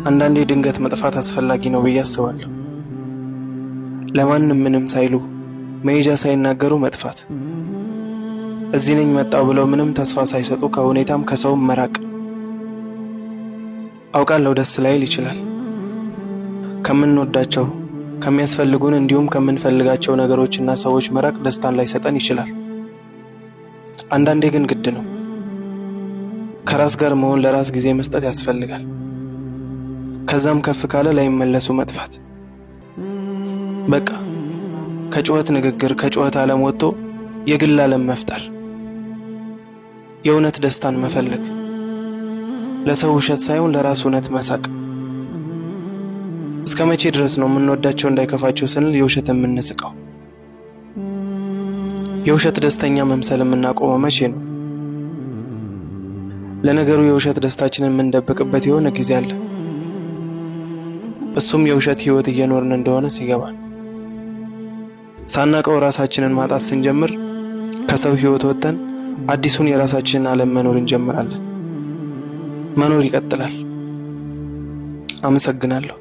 አንዳንዴ ድንገት መጥፋት አስፈላጊ ነው ብዬ አስባለሁ። ለማንም ምንም ሳይሉ መሄጃ ሳይናገሩ መጥፋት፣ እዚህ ነኝ መጣው ብለው ምንም ተስፋ ሳይሰጡ ከሁኔታም ከሰውም መራቅ። አውቃለሁ ደስ ላይል ይችላል። ከምንወዳቸው ከሚያስፈልጉን እንዲሁም ከምንፈልጋቸው ነገሮችና ሰዎች መራቅ ደስታን ላይሰጠን ይችላል። አንዳንዴ ግን ግድ ነው። ከራስ ጋር መሆን ለራስ ጊዜ መስጠት ያስፈልጋል። ከዛም ከፍ ካለ ላይመለሱ መጥፋት። በቃ ከጩኸት ንግግር ከጩኸት ዓለም ወጥቶ የግል ዓለም መፍጠር። የእውነት ደስታን መፈለግ፣ ለሰው ውሸት ሳይሆን ለራስ እውነት መሳቅ። እስከ መቼ ድረስ ነው የምንወዳቸው እንዳይከፋቸው ስንል የውሸት የምንስቀው? የውሸት ደስተኛ መምሰል የምናቆመው መቼ ነው? ለነገሩ የውሸት ደስታችንን የምንደብቅበት የሆነ ጊዜ አለ። እሱም የውሸት ህይወት እየኖርን እንደሆነ ሲገባን። ሳናቀው ራሳችንን ማጣት ስንጀምር ከሰው ህይወት ወጥተን አዲሱን የራሳችንን ዓለም መኖር እንጀምራለን። መኖር ይቀጥላል። አመሰግናለሁ።